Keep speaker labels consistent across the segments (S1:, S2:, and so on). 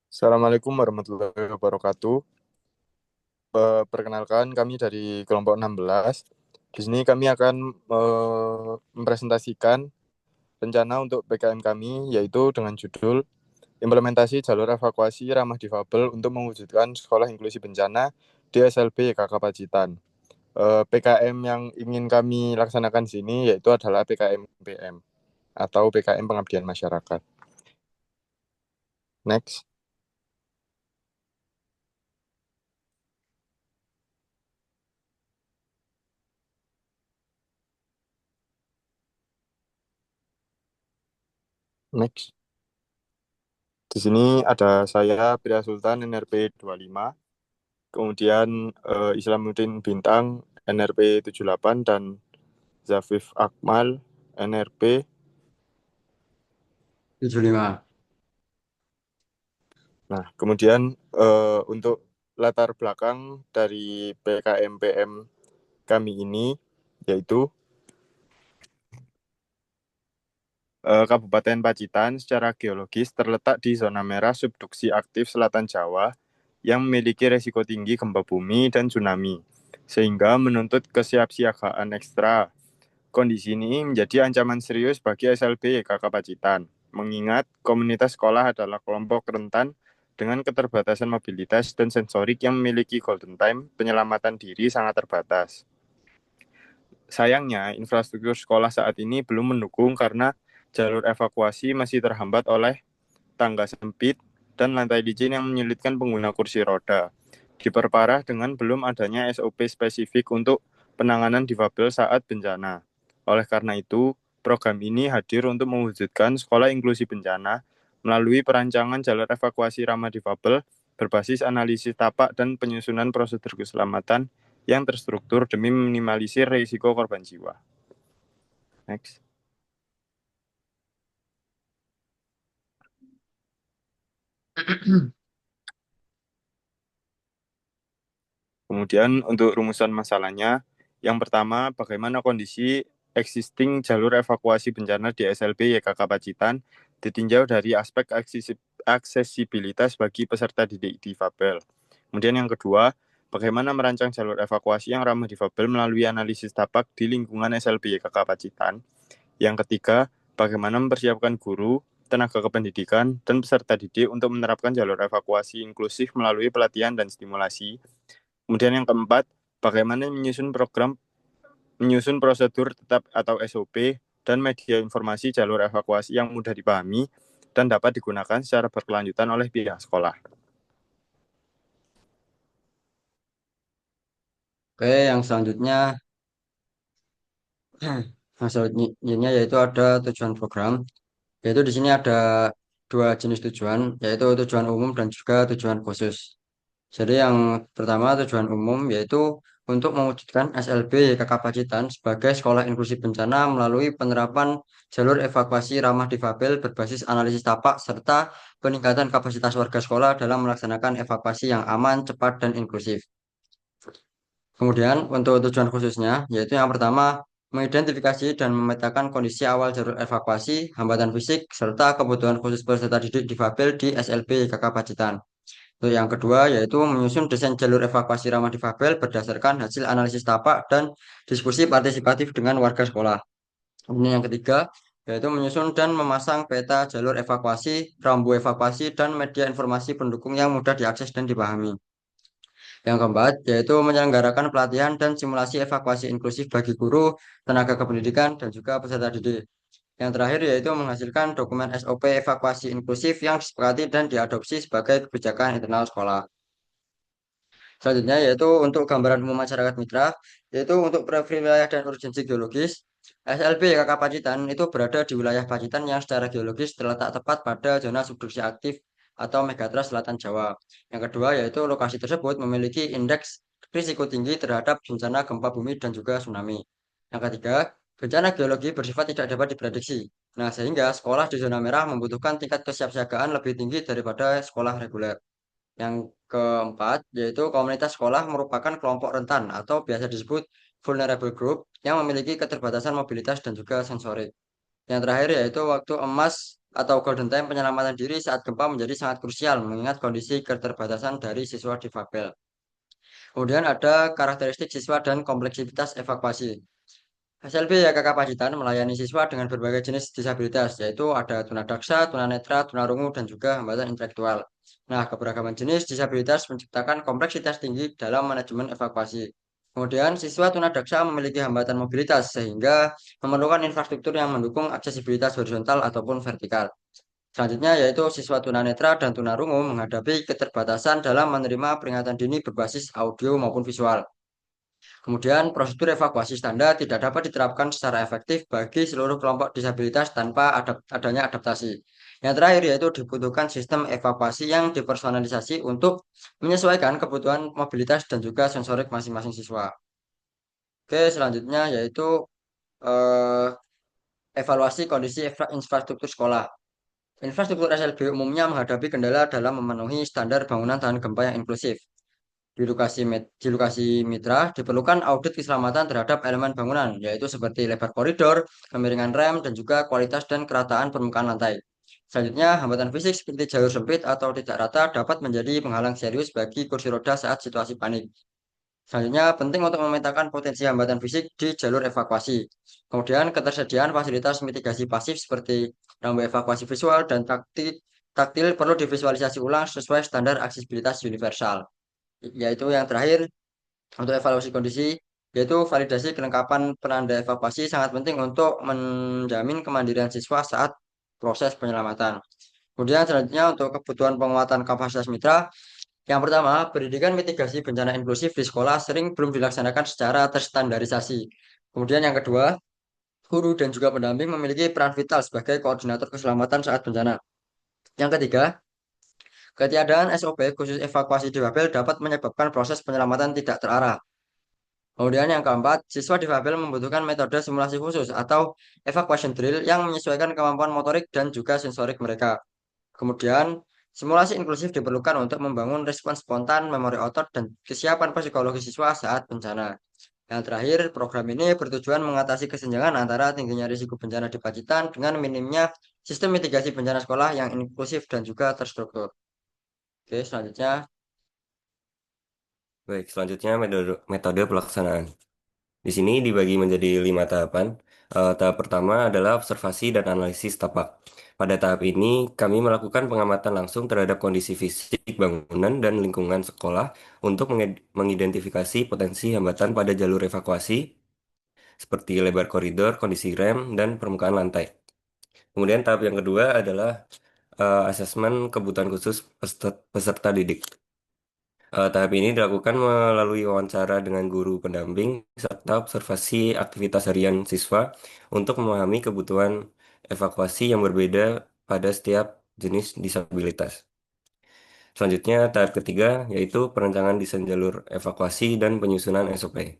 S1: Assalamualaikum warahmatullahi wabarakatuh. Perkenalkan kami dari kelompok 16. Di sini kami akan mempresentasikan rencana untuk PKM kami yaitu dengan judul Implementasi Jalur Evakuasi Ramah Difabel untuk Mewujudkan Sekolah Inklusi Bencana di SLB YKK Pacitan. PKM yang ingin kami laksanakan di sini yaitu adalah PKM PM atau PKM Pengabdian Masyarakat. Next. Next. Di sini ada saya, Pria Sultan, NRP 25, kemudian Islamuddin Bintang, NRP 78, dan Zafif Akmal, NRP.
S2: 75.
S1: Nah, kemudian untuk latar belakang dari PKMPM kami ini, yaitu Kabupaten Pacitan secara geologis terletak di zona merah subduksi aktif Selatan Jawa yang memiliki resiko tinggi gempa bumi dan tsunami, sehingga menuntut kesiapsiagaan ekstra. Kondisi ini menjadi ancaman serius bagi SLB YKK Pacitan, mengingat komunitas sekolah adalah kelompok rentan dengan keterbatasan mobilitas dan sensorik yang memiliki golden time penyelamatan diri sangat terbatas. Sayangnya, infrastruktur sekolah saat ini belum mendukung karena jalur evakuasi masih terhambat oleh tangga sempit dan lantai licin yang menyulitkan pengguna kursi roda. Diperparah dengan belum adanya SOP spesifik untuk penanganan difabel saat bencana. Oleh karena itu, program ini hadir untuk mewujudkan sekolah inklusi bencana melalui perancangan jalur evakuasi ramah difabel berbasis analisis tapak dan penyusunan prosedur keselamatan yang terstruktur demi meminimalisir risiko korban jiwa. Next. Kemudian untuk rumusan masalahnya, yang pertama bagaimana kondisi existing jalur evakuasi bencana di SLB YKK Pacitan ditinjau dari aspek aksesibilitas bagi peserta didik difabel. Kemudian yang kedua, bagaimana merancang jalur evakuasi yang ramah difabel melalui analisis tapak di lingkungan SLB YKK Pacitan. Yang ketiga, bagaimana mempersiapkan guru, tenaga kependidikan, dan peserta didik untuk menerapkan jalur evakuasi inklusif melalui pelatihan dan stimulasi. Kemudian yang keempat, bagaimana menyusun prosedur tetap atau SOP dan media informasi jalur evakuasi yang mudah dipahami dan dapat digunakan secara berkelanjutan oleh pihak sekolah.
S2: Oke, yang selanjutnya, yang selanjutnya yaitu ada tujuan program. Yaitu di sini ada dua jenis tujuan, yaitu tujuan umum dan juga tujuan khusus. Jadi yang pertama tujuan umum yaitu untuk mewujudkan SLB YKK Pacitan sebagai sekolah inklusi bencana melalui penerapan jalur evakuasi ramah difabel berbasis analisis tapak serta peningkatan kapasitas warga sekolah dalam melaksanakan evakuasi yang aman, cepat, dan inklusif. Kemudian untuk tujuan khususnya, yaitu yang pertama, mengidentifikasi dan memetakan kondisi awal jalur evakuasi, hambatan fisik, serta kebutuhan khusus peserta didik difabel di SLB YKK Pacitan. Untuk yang kedua, yaitu menyusun desain jalur evakuasi ramah difabel berdasarkan hasil analisis tapak dan diskusi partisipatif dengan warga sekolah. Kemudian yang ketiga, yaitu menyusun dan memasang peta jalur evakuasi, rambu evakuasi, dan media informasi pendukung yang mudah diakses dan dipahami. Yang keempat, yaitu menyelenggarakan pelatihan dan simulasi evakuasi inklusif bagi guru, tenaga kependidikan, dan juga peserta didik. Yang terakhir, yaitu menghasilkan dokumen SOP evakuasi inklusif yang disepakati dan diadopsi sebagai kebijakan internal sekolah. Selanjutnya, yaitu untuk gambaran umum masyarakat mitra, yaitu untuk profil wilayah dan urgensi geologis. SLB YKK Pacitan itu berada di wilayah Pacitan yang secara geologis terletak tepat pada zona subduksi aktif atau megatrust selatan Jawa. Yang kedua yaitu lokasi tersebut memiliki indeks risiko tinggi terhadap bencana gempa bumi dan juga tsunami. Yang ketiga, bencana geologi bersifat tidak dapat diprediksi. Nah, sehingga sekolah di zona merah membutuhkan tingkat kesiapsiagaan lebih tinggi daripada sekolah reguler. Yang keempat, yaitu komunitas sekolah merupakan kelompok rentan atau biasa disebut vulnerable group yang memiliki keterbatasan mobilitas dan juga sensorik. Yang terakhir yaitu waktu emas atau golden time penyelamatan diri saat gempa menjadi sangat krusial mengingat kondisi keterbatasan dari siswa difabel. Kemudian ada karakteristik siswa dan kompleksitas evakuasi. SLB YKK Pacitan melayani siswa dengan berbagai jenis disabilitas, yaitu ada tunadaksa, tunanetra, tunarungu, dan juga hambatan intelektual. Nah, keberagaman jenis disabilitas menciptakan kompleksitas tinggi dalam manajemen evakuasi. Kemudian, siswa tunadaksa memiliki hambatan mobilitas, sehingga memerlukan infrastruktur yang mendukung aksesibilitas horizontal ataupun vertikal. Selanjutnya, yaitu siswa tunanetra dan tunarungu menghadapi keterbatasan dalam menerima peringatan dini berbasis audio maupun visual. Kemudian, prosedur evakuasi standar tidak dapat diterapkan secara efektif bagi seluruh kelompok disabilitas tanpa adanya adaptasi. Yang terakhir yaitu dibutuhkan sistem evakuasi yang dipersonalisasi untuk menyesuaikan kebutuhan mobilitas dan juga sensorik masing-masing siswa. Oke, selanjutnya yaitu eh, evaluasi kondisi infrastruktur sekolah. Infrastruktur SLB umumnya menghadapi kendala dalam memenuhi standar bangunan tahan gempa yang inklusif. Di lokasi mitra diperlukan audit keselamatan terhadap elemen bangunan, yaitu seperti lebar koridor, kemiringan rem, dan juga kualitas dan kerataan permukaan lantai. Selanjutnya, hambatan fisik seperti jalur sempit atau tidak rata dapat menjadi penghalang serius bagi kursi roda saat situasi panik. Selanjutnya, penting untuk memetakan potensi hambatan fisik di jalur evakuasi. Kemudian, ketersediaan fasilitas mitigasi pasif seperti rambu evakuasi visual dan taktil perlu divisualisasi ulang sesuai standar aksesibilitas universal. Yaitu yang terakhir, untuk evaluasi kondisi, yaitu validasi kelengkapan penanda evakuasi sangat penting untuk menjamin kemandirian siswa saat proses penyelamatan. Kemudian selanjutnya untuk kebutuhan penguatan kapasitas mitra, yang pertama, pendidikan mitigasi bencana inklusif di sekolah sering belum dilaksanakan secara terstandarisasi. Kemudian yang kedua, guru dan juga pendamping memiliki peran vital sebagai koordinator keselamatan saat bencana. Yang ketiga, ketiadaan SOP khusus evakuasi di Babel dapat menyebabkan proses penyelamatan tidak terarah. Kemudian yang keempat, siswa difabel membutuhkan metode simulasi khusus atau evacuation drill yang menyesuaikan kemampuan motorik dan juga sensorik mereka. Kemudian, simulasi inklusif diperlukan untuk membangun respons spontan, memori otot, dan kesiapan psikologi siswa saat bencana. Yang terakhir, program ini bertujuan mengatasi kesenjangan antara tingginya risiko bencana di Pacitan dengan minimnya sistem mitigasi bencana sekolah yang inklusif dan juga terstruktur. Oke, selanjutnya.
S3: Baik, selanjutnya metode pelaksanaan. Di sini dibagi menjadi 5 tahapan. Tahap pertama adalah observasi dan analisis tapak. Pada tahap ini, kami melakukan pengamatan langsung terhadap kondisi fisik bangunan dan lingkungan sekolah untuk mengidentifikasi potensi hambatan pada jalur evakuasi, seperti lebar koridor, kondisi rem, dan permukaan lantai. Kemudian tahap yang kedua adalah asesmen kebutuhan khusus peserta didik. Tahap ini dilakukan melalui wawancara dengan guru pendamping serta observasi aktivitas harian siswa untuk memahami kebutuhan evakuasi yang berbeda pada setiap jenis disabilitas. Selanjutnya, tahap ketiga yaitu perencanaan desain jalur evakuasi dan penyusunan SOP.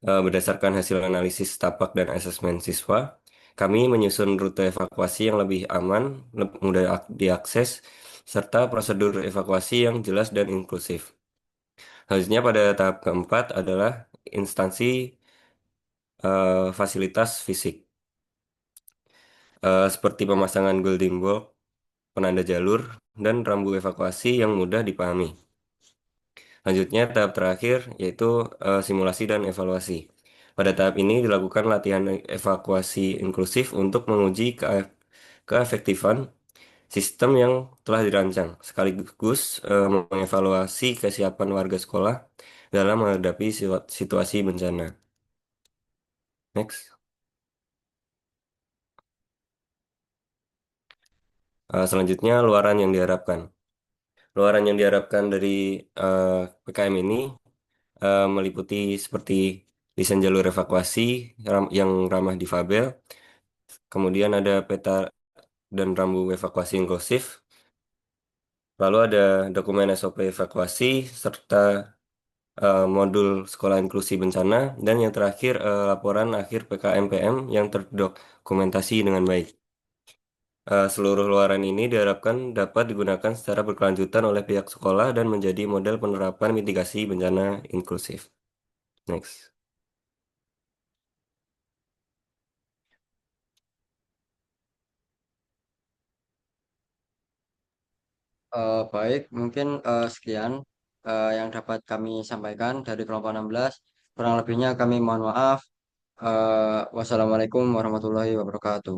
S3: Berdasarkan hasil analisis tapak dan asesmen siswa, kami menyusun rute evakuasi yang lebih aman, mudah diakses, serta prosedur evakuasi yang jelas dan inklusif. Selanjutnya pada tahap keempat adalah instansi fasilitas fisik, seperti pemasangan guiding block, penanda jalur, dan rambu evakuasi yang mudah dipahami. Selanjutnya tahap terakhir yaitu simulasi dan evaluasi. Pada tahap ini dilakukan latihan evakuasi inklusif untuk menguji keefektifan sistem yang telah dirancang, sekaligus mengevaluasi kesiapan warga sekolah dalam menghadapi situasi bencana. Next. Selanjutnya, luaran yang diharapkan. Luaran yang diharapkan dari eh, PKM ini meliputi seperti desain jalur evakuasi yang ramah difabel, kemudian ada peta dan rambu evakuasi inklusif, lalu ada dokumen SOP evakuasi, serta modul sekolah inklusi bencana, dan yang terakhir laporan akhir PKM-PM yang terdokumentasi dengan baik. Seluruh luaran ini diharapkan dapat digunakan secara berkelanjutan oleh pihak sekolah dan menjadi model penerapan mitigasi bencana inklusif. Next.
S2: Baik, mungkin sekian yang dapat kami sampaikan dari kelompok 16. Kurang lebihnya kami mohon maaf. Wassalamualaikum warahmatullahi wabarakatuh.